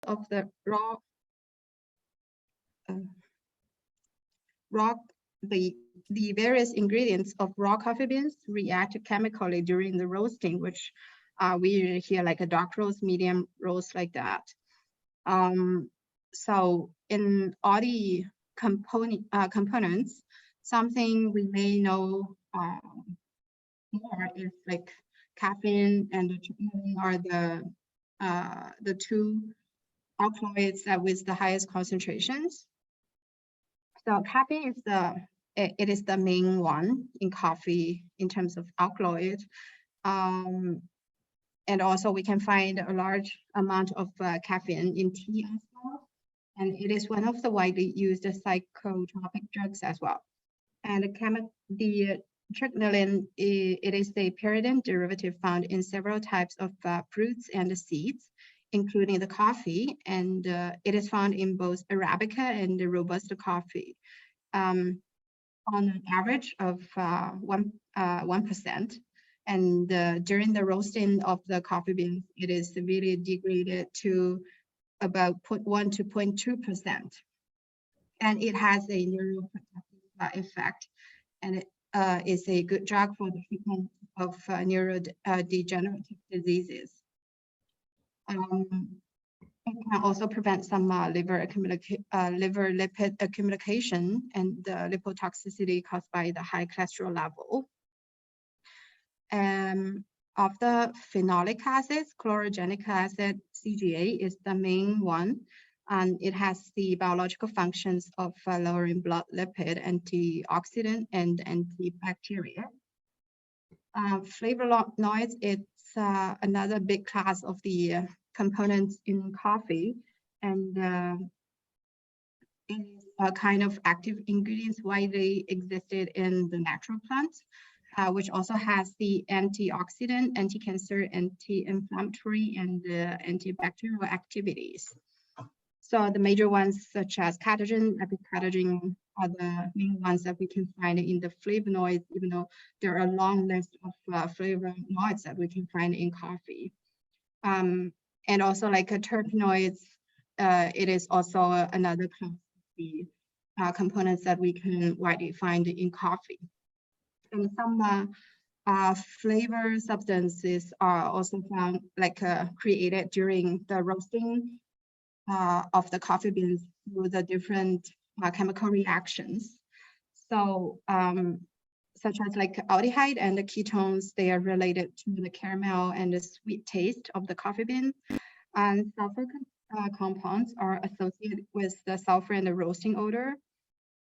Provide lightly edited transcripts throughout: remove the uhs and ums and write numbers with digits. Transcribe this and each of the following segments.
of the the various ingredients of raw coffee beans react chemically during the roasting, which we usually hear like a dark roast, medium roast, like that. So in all the components, something we may know more is like caffeine and the tryptophan are the two alkaloids that with the highest concentrations. So caffeine is it is the main one in coffee in terms of alkaloid. And also we can find a large amount of caffeine in tea as well. And it is one of the widely used psychotropic drugs as well. And the tryptophan, it is a pyridine derivative found in several types of fruits and seeds, including the coffee, and it is found in both Arabica and the Robusta coffee, on an average of 1%. And during the roasting of the coffee beans, it is severely degraded to about 0.1 to 0.2%. And it has a neuroprotective effect, and it is a good drug for the treatment of neurodegenerative diseases. It can also prevent some liver lipid accumulation and lipotoxicity caused by the high cholesterol level. Of the phenolic acids, chlorogenic acid, CGA, is the main one, and it has the biological functions of lowering blood lipid, antioxidant, and antibacterial. Flavonoids, it's another big class of the components in coffee, and it is a kind of active ingredients widely existed in the natural plants, which also has the antioxidant, anti-cancer, anti-inflammatory, and antibacterial activities. So the major ones such as catechin, epicatechin are the main ones that we can find in the flavonoids, even though there are a long list of flavonoids that we can find in coffee. And also like terpenoids, it is also another class of the components that we can widely find in coffee. And some flavor substances are also found, like created during the roasting of the coffee beans through the different chemical reactions. So such as like aldehyde and the ketones, they are related to the caramel and the sweet taste of the coffee bean. And sulfur compounds are associated with the sulfur and the roasting odor.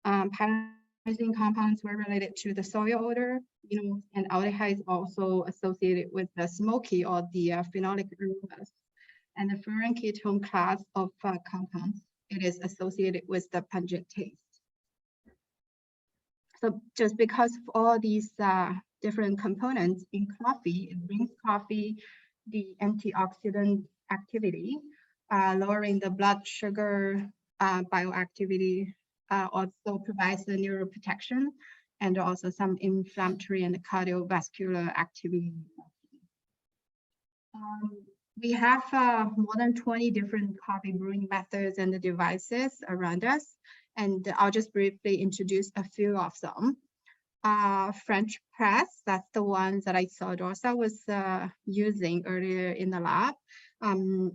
Pyrazine compounds were related to the soy odor, and aldehydes also associated with the smoky or the phenolic aromas. And the furan ketone class of compounds, it is associated with the pungent taste. So just because of all these different components in coffee, it brings coffee the antioxidant activity, lowering the blood sugar bioactivity, also provides the neuroprotection, and also some inflammatory and cardiovascular activity. We have more than 20 different coffee brewing methods and the devices around us, and I'll just briefly introduce a few of them. French press, that's the one that I saw Dorsa was using earlier in the lab.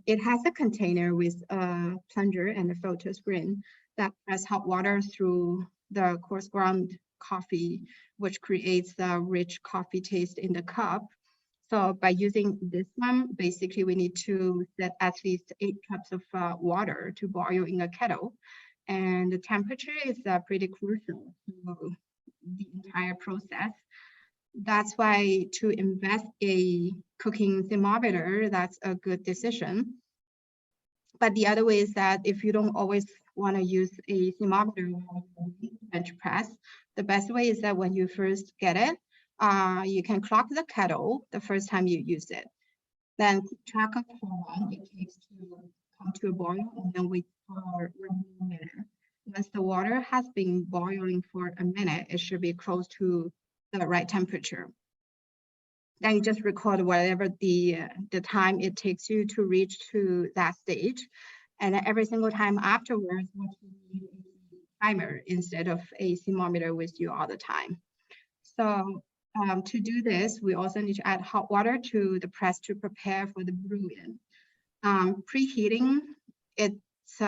It has a container with a plunger and a filter screen that press hot water through the coarse ground coffee, which creates the rich coffee taste in the cup. So by using this one, basically we need to set at least 8 cups of water to boil in a kettle. And the temperature is pretty crucial to the entire process. That's why to invest a cooking thermometer, that's a good decision. But the other way is that if you don't always want to use a thermometer bench press, the best way is that when you first get it, you can clock the kettle the first time you use it. Then keep track of how long it takes to come to a boil, and then wait for 1 minute. Once the water has been boiling for a minute, it should be close to the right temperature. Then you just record whatever the time it takes you to reach to that stage. And every single time afterwards, what you need is a timer instead of a thermometer with you all the time. So to do this, we also need to add hot water to the press to prepare for the brewing. Preheating, it's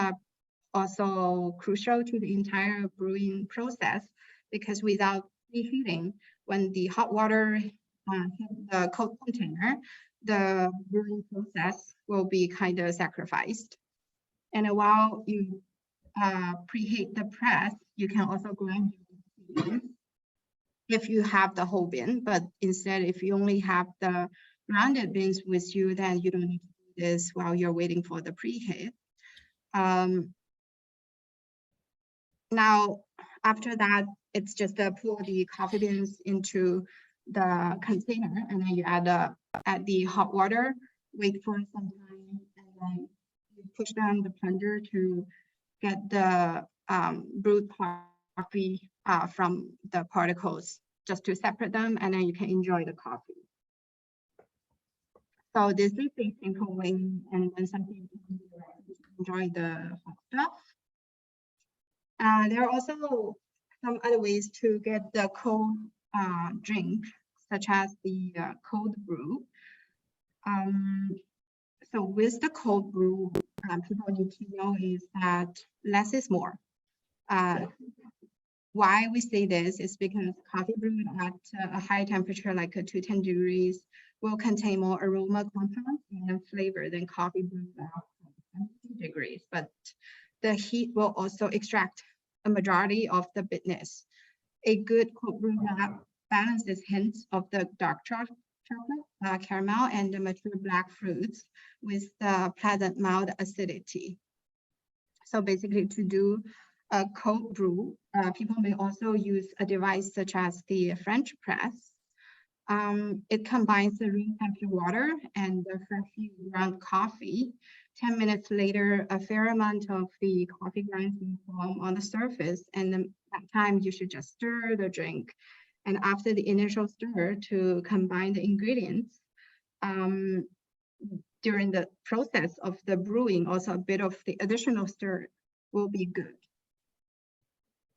also crucial to the entire brewing process, because without preheating, when the hot water hit the cold container, the brewing process will be kind of sacrificed. And while you preheat the press, you can also grind if you have the whole bean, but instead, if you only have the grounded beans with you, then you don't need to do this while you're waiting for the preheat. Now, after that, it's just pour the coffee beans into the container, and then you add the hot water, wait for some time, and then you push down the plunger to get the brewed coffee from the particles, just to separate them, and then you can enjoy the coffee. So this is a simple way, and then something you can do to enjoy the hot stuff. There are also some other ways to get the cold drink, such as the cold brew. So with the cold brew, people need to know is that less is more. Why we say this is because coffee brewed at a high temperature, like 210 degrees, will contain more aroma compounds and flavor than coffee brewed at 70 degrees. But the heat will also extract a majority of the bitterness. A good cold brew balances hints of the dark chocolate, caramel, and the mature black fruits with the pleasant mild acidity. So basically, to do a cold brew, people may also use a device such as the French press. It combines the room temperature water and the freshly ground coffee. 10 minutes later, a fair amount of the coffee grinds will form on the surface, and at that time you should just stir the drink. And after the initial stir to combine the ingredients, during the process of the brewing, also a bit of the additional stir will be good.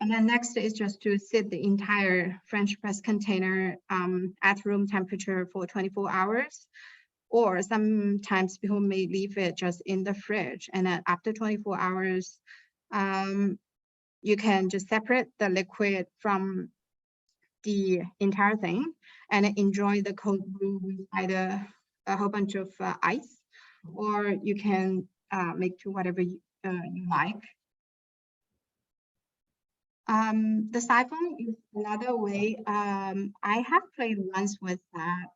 And then next is just to sit the entire French press container at room temperature for 24 hours. Or sometimes people may leave it just in the fridge. And then after 24 hours, you can just separate the liquid from the entire thing and enjoy the cold brew with either a whole bunch of ice, or you can make to whatever you like. The siphon is another way. I have played once with that,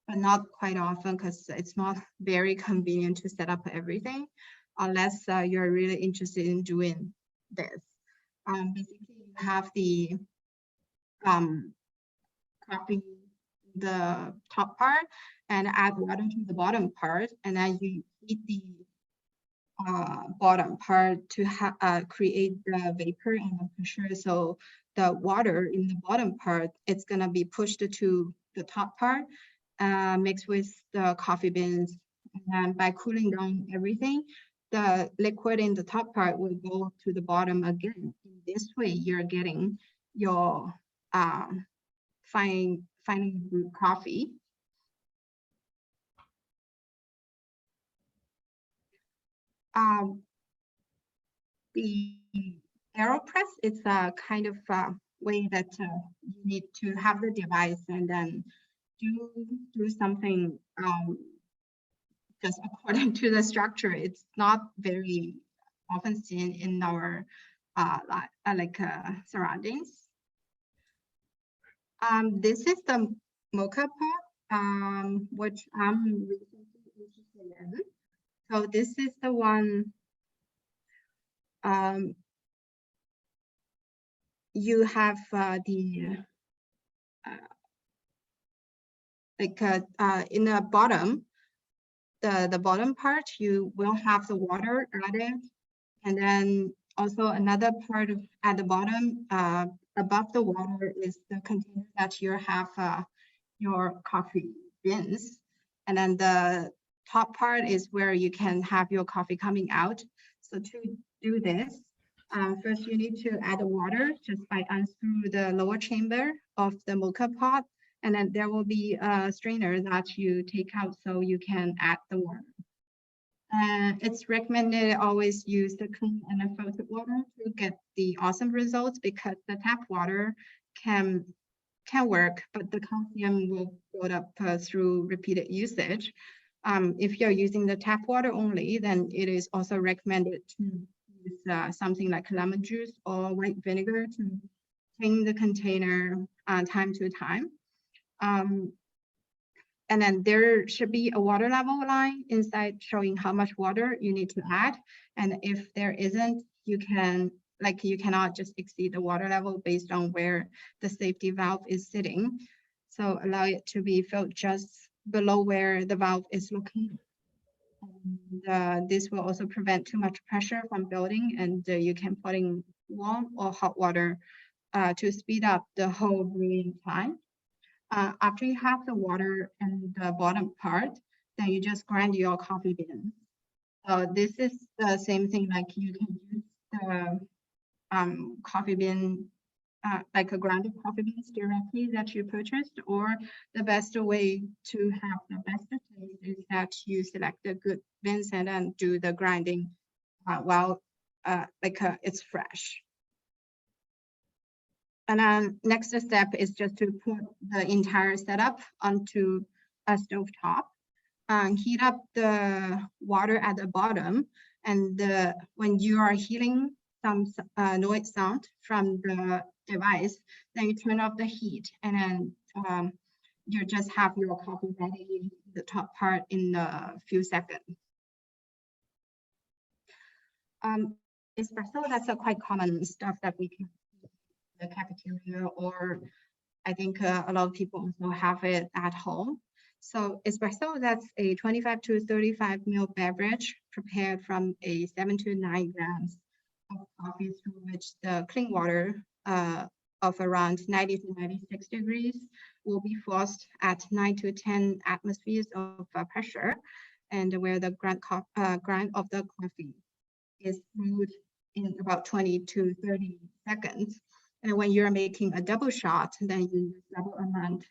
but not quite often, because it's not very convenient to set up everything unless you're really interested in doing this. Basically, you have the coffee, the top part, and add water to the bottom part, and then you heat the bottom part to create the vapor and the pressure. So the water in the bottom part, it's gonna be pushed to the top part, mixed with the coffee beans. And by cooling down everything, the liquid in the top part will go to the bottom again. In this way, you're getting your finely brewed coffee. The AeroPress is a kind of way that you need to have the device and then do something just according to the structure. It's not very often seen in our surroundings. This is the mocha pot, which I'm recently interested in. So this is the one you have in the bottom, the bottom part, you will have the water added, and then also another part at the bottom, above the water, is the container that you have your coffee beans, and then top part is where you can have your coffee coming out. So to do this, first you need to add the water just by unscrew the lower chamber of the mocha pot, and then there will be a strainer that you take out so you can add the water. It's recommended always use the clean and the filtered water to get the awesome results, because the tap water can work, but the calcium will build up through repeated usage. If you're using the tap water only, then it is also recommended to use something like lemon juice or white vinegar to clean the container time to time. And then there should be a water level line inside showing how much water you need to add. And if there isn't, you cannot just exceed the water level based on where the safety valve is sitting. So allow it to be filled just below where the valve is located. And, this will also prevent too much pressure from building, and you can put in warm or hot water to speed up the whole brewing time. After you have the water in the bottom part, then you just grind your coffee beans. So this is the same thing, like you can use the coffee bean, like a grounded coffee beans directly that you purchased, or the best way to have the best taste is that you select the good beans and then do the grinding while it's fresh. And then next step is just to put the entire setup onto a stove top. Heat up the water at the bottom, and when you are hearing some noise sound from the device, then you turn off the heat, and then you just have your coffee ready, the top part, in a few seconds. Espresso, that's a quite common stuff that we can the cafeteria, or I think a lot of people also have it at home. So espresso, that's a 25 to 35 ml beverage prepared from a 7 to 9 grams of coffee, through which the clean water of around 90 to 96 degrees will be forced at 9 to 10 atmospheres of pressure, and where the grind of the coffee is brewed in about 20 to 30 seconds. And when you're making a double shot, then you use double amount,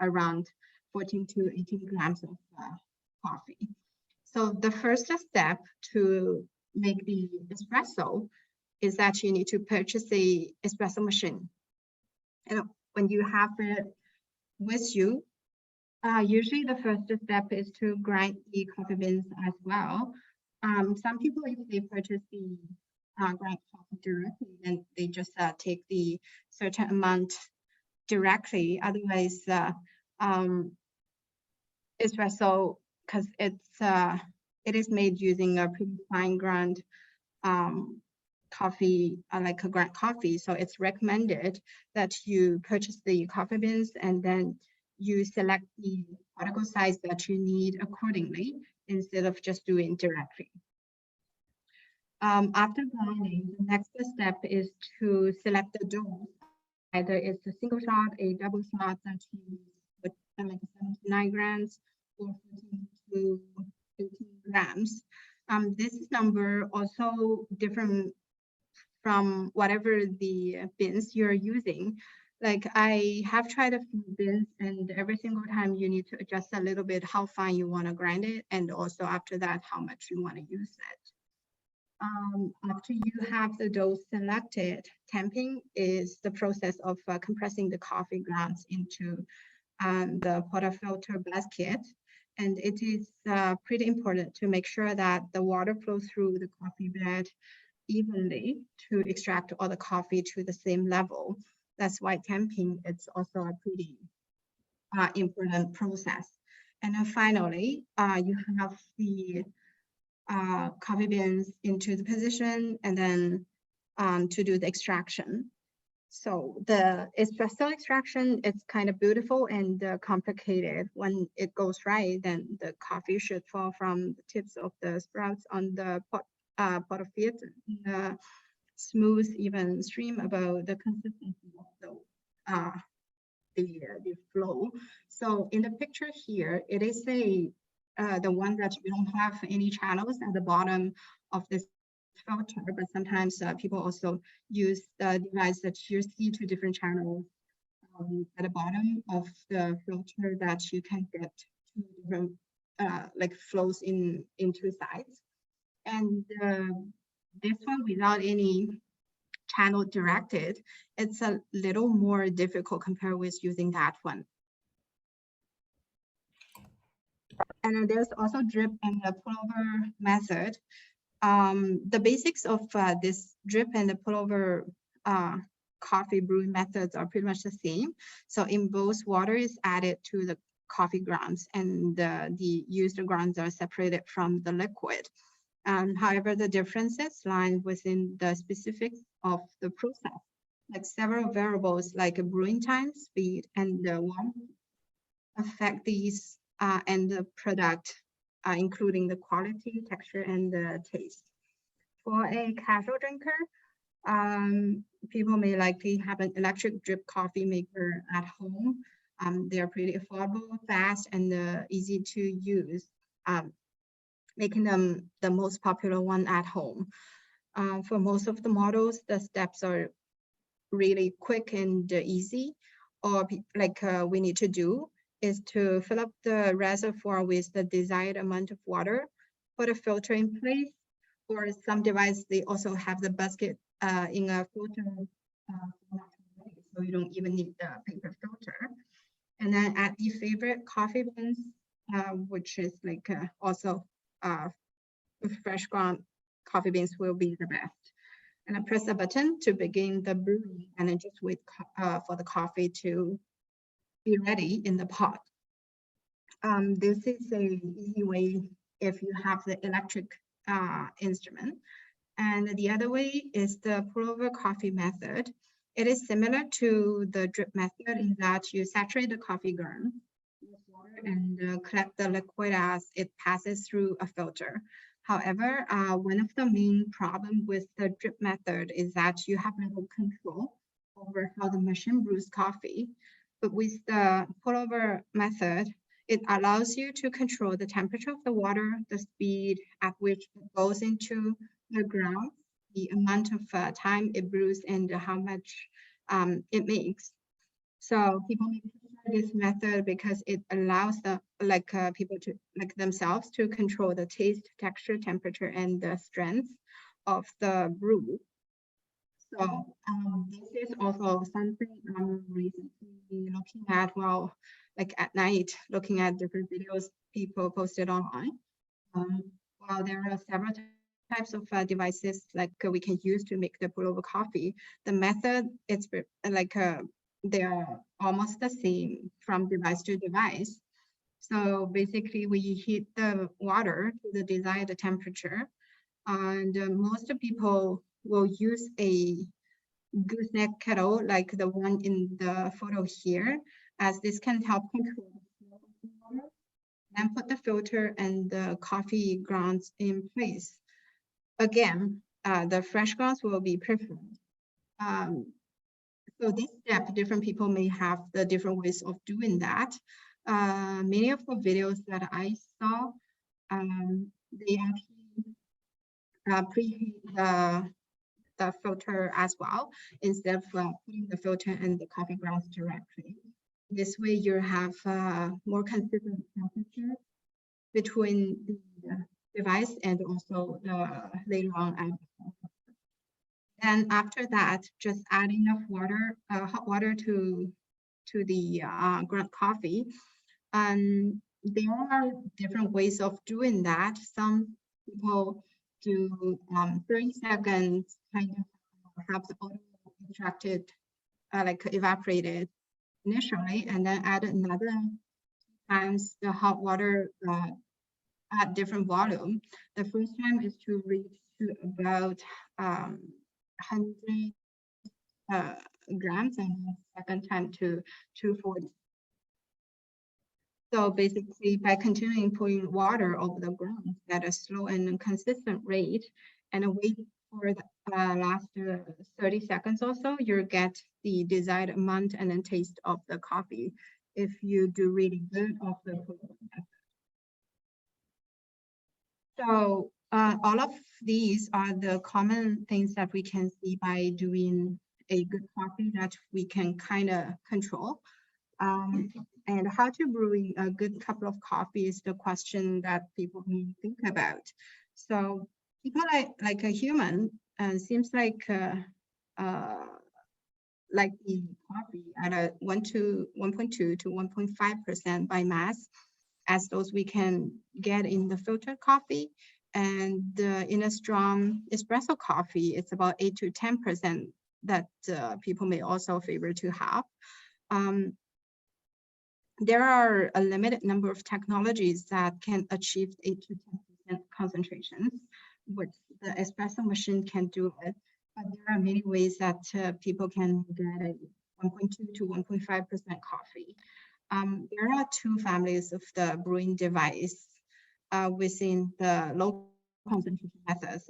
around 14 to 18 grams of coffee. So the first step to make the espresso is that you need to purchase the espresso machine. And when you have it with you, usually the first step is to grind the coffee beans as well. Some people, if they purchase the grind coffee directly, then they just take the certain amount directly. Otherwise, espresso, because it is made using a pretty fine ground coffee, like a ground coffee. So it's recommended that you purchase the coffee beans and then you select the particle size that you need accordingly, instead of just doing directly. After grinding, the next step is to select the dose. Either it's a single shot, a double shot that you use with like 7 to 9 grams or 14 to 18 grams. This number also different from whatever the beans you're using. Like I have tried a few beans, and every single time you need to adjust a little bit how fine you want to grind it, and also after that how much you want to use it. After you have the dough selected, tamping is the process of compressing the coffee grounds into the portafilter basket. And it is pretty important to make sure that the water flows through the coffee bed evenly to extract all the coffee to the same level. That's why tamping is also a pretty important process. And then finally, you have the coffee beans into the position, and then to do the extraction. So the espresso extraction, it's kind of beautiful and complicated. When it goes right, then the coffee should fall from the tips of the sprouts on the portafilter in a smooth, even stream about the consistency of the flow. So in the picture here, it is a the one that you don't have any channels at the bottom of this filter, but sometimes people also use the device that you see two different channels at the bottom of the filter that you can get two different like flows in two sides. And this one without any channel directed, it's a little more difficult compared with using that one. And there's also drip and the pullover method. The basics of this drip and the pullover coffee brewing methods are pretty much the same. So in both, water is added to the coffee grounds and the used grounds are separated from the liquid. However, the differences lie within the specifics of the process, like several variables like brewing time, speed, and the warmth affect these and the product, including the quality, texture, and the taste. For a casual drinker, people may likely have an electric drip coffee maker at home. They are pretty affordable, fast, and easy to use, making them the most popular one at home. For most of the models, the steps are really quick and easy. Or like we need to do is to fill up the reservoir with the desired amount of water, put a filter in place, or some device, they also have the basket in a filter, so you don't even need the paper filter. And then add the favorite coffee beans, which is like also fresh ground coffee beans will be the best. And I press a button to begin the brewing, and then just wait for the coffee to be ready in the pot. This is a easy way if you have the electric instrument. And the other way is the pour-over coffee method. It is similar to the drip method in that you saturate the coffee ground with water and collect the liquid as it passes through a filter. However, one of the main problems with the drip method is that you have little control over how the machine brews coffee. But with the pour-over method, it allows you to control the temperature of the water, the speed at which it goes into the ground, the amount of time it brews, and how much it makes. So people may prefer this method because it allows the people to themselves to control the taste, texture, temperature, and the strength of the brew. So this is also something I'm recently looking at while like at night, looking at different videos people posted online. While there are several types of devices like we can use to make the pour-over coffee, the method it's like they are almost the same from device to device. So basically, we heat the water to the desired temperature, and most people will use a gooseneck kettle like the one in the photo here, as this can help control the flow of the water. Then put the filter and the coffee grounds in place. Again, the fresh grounds will be preferred. So this step, different people may have the different ways of doing that. Many of the videos that I saw, they actually preheat the filter as well, instead of putting the filter and the coffee grounds directly. This way you have more consistent temperature between the device and also the later on. And after that, just add enough water, hot water to the ground coffee. And there are different ways of doing that. Some people do 30 seconds, kind of have the water extracted, like evaporated initially, and then add another times the hot water at different volume. The first time is to reach to about 100 grams, and the second time to 240. So basically, by continuing pouring water over the ground at a slow and consistent rate, and wait for the last 30 seconds or so, you'll get the desired amount and then taste of the coffee if you do really good of the method. So all of these are the common things that we can see by doing a good coffee that we can kind of control. And how to brewing a good cup of coffee is the question that people need to think about. So people like a human seems like the coffee at a 1.2 to 1.5% by mass, as those we can get in the filtered coffee. And in a strong espresso coffee, it's about 8 to 10% that people may also favor to have. There are a limited number of technologies that can achieve 8 to 10% concentrations, which the espresso machine can do it. But there are many ways that people can get a 1.2 to 1.5% coffee. There are two families of the brewing device within the low concentration methods.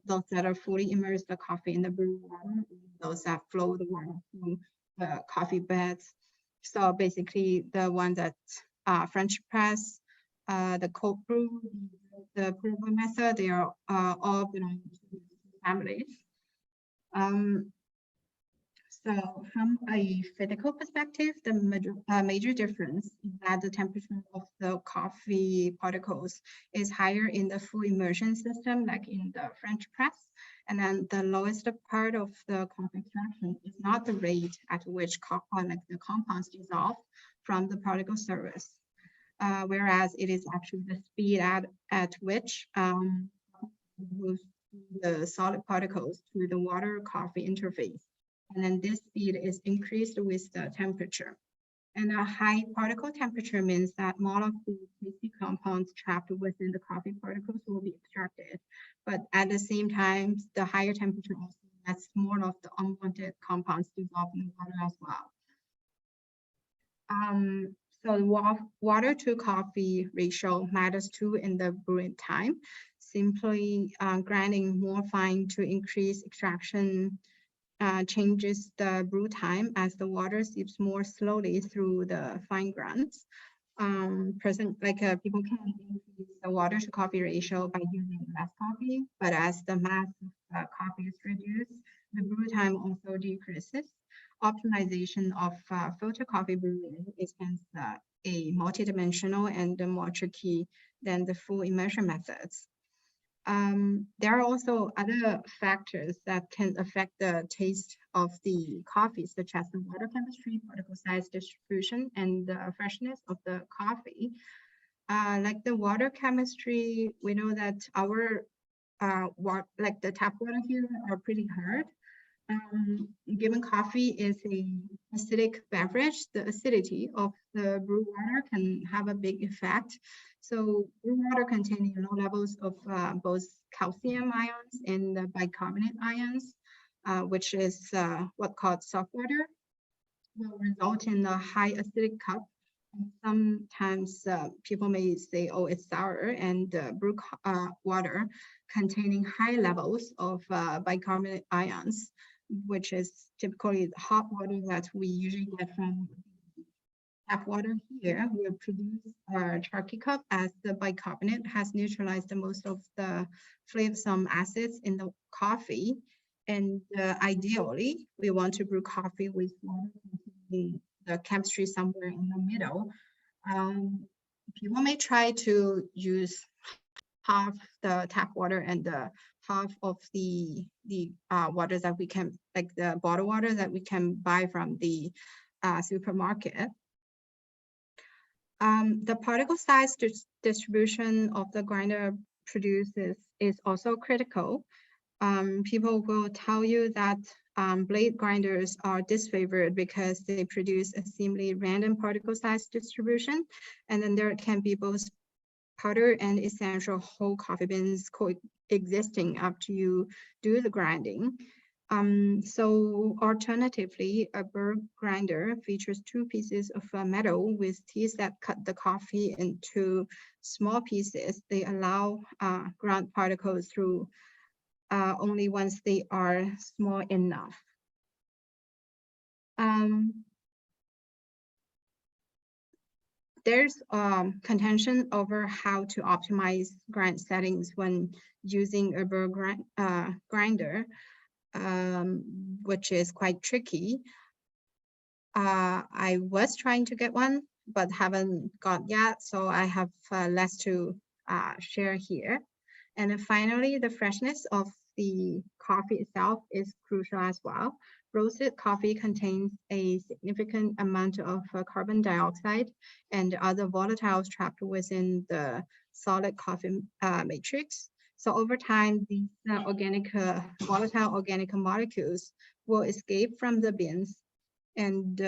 Those that are fully immerse the coffee in the brewing water, those that flow the water through the coffee beds. So basically, the one that French press, the cold brew, the pour over method, they are all belong to the families. So from a physical perspective, the major difference is that the temperature of the coffee particles is higher in the full immersion system, like in the French press. And then the lowest part of the coffee extraction is not the rate at which the compounds dissolve from the particle surface, whereas it is actually the speed at which moves the solid particles to the water coffee interface. And then this speed is increased with the temperature. And a high particle temperature means that more of the tasty compounds trapped within the coffee particles will be extracted. But at the same time, the higher temperature also lets more of the unwanted compounds dissolve in the water as well. So the water to coffee ratio matters too in the brewing time. Simply grinding more fine to increase extraction changes the brew time as the water seeps more slowly through the fine grinds. People can increase the water to coffee ratio by using less coffee, but as the mass of coffee is reduced, the brew time also decreases. Optimization of filter coffee brewing is hence a multidimensional and more tricky than the full immersion methods. There are also other factors that can affect the taste of the coffee, such as the water chemistry, particle size distribution, and the freshness of the coffee. Like the water chemistry, we know that our the tap water here are pretty hard. Given coffee is an acidic beverage, the acidity of the brew water can have a big effect. So brew water containing low levels of both calcium ions and the bicarbonate ions, which is what called soft water, will result in a high acidic cup. And sometimes people may say, oh, it's sour, and brew water containing high levels of bicarbonate ions, which is typically the hot water that we usually get from tap water here, will produce our chalky cup as the bicarbonate has neutralized the most of the flavorsome acids in the coffee. And ideally, we want to brew coffee with water containing the chemistry somewhere in the middle. People may try to use half the tap water and half of the water that we can, like the bottled water that we can buy from the supermarket. The particle size distribution of the grinder produces is also critical. People will tell you that blade grinders are disfavored because they produce a seemingly random particle size distribution, and then there can be both powder and essential whole coffee beans coexisting after you do the grinding. So alternatively, a burr grinder features two pieces of metal with teeth that cut the coffee into small pieces. They allow ground particles through only once they are small enough. there's contention over how to optimize grind settings when using a burr grinder, which is quite tricky. I was trying to get one, but haven't got yet, so I have less to share here. And then finally, the freshness of the coffee itself is crucial as well. Roasted coffee contains a significant amount of carbon dioxide and other volatiles trapped within the solid coffee matrix. So over time, these volatile organic molecules will escape from the beans, and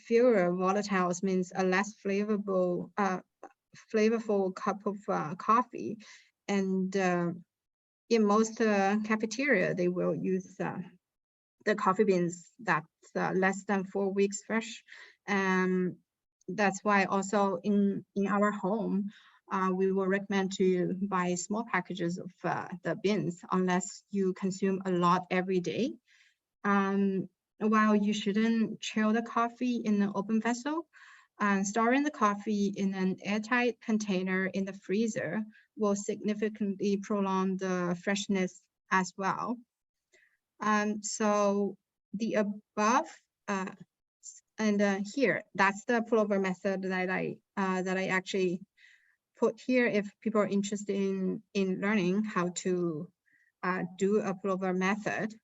fewer volatiles means a less flavorful cup of coffee. And in most cafeteria, they will use the coffee beans that's less than 4 weeks fresh. That's why also in our home, we will recommend to buy small packages of the beans unless you consume a lot every day. While you shouldn't chill the coffee in an open vessel, storing the coffee in an airtight container in the freezer will significantly prolong the freshness as well. So the above and here, that's the pullover method that I actually put here if people are interested in learning how to do a pullover method.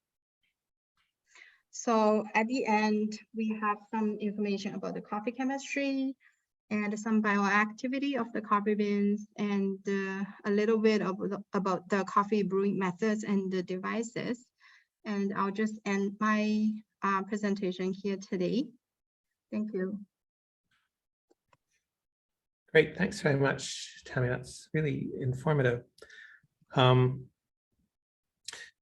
So at the end, we have some information about the coffee chemistry and some bioactivity of the coffee beans, and a little bit about the coffee brewing methods and the devices. And I'll just end my presentation here today. Thank you. Great, thanks very much, Tammy. That's really informative.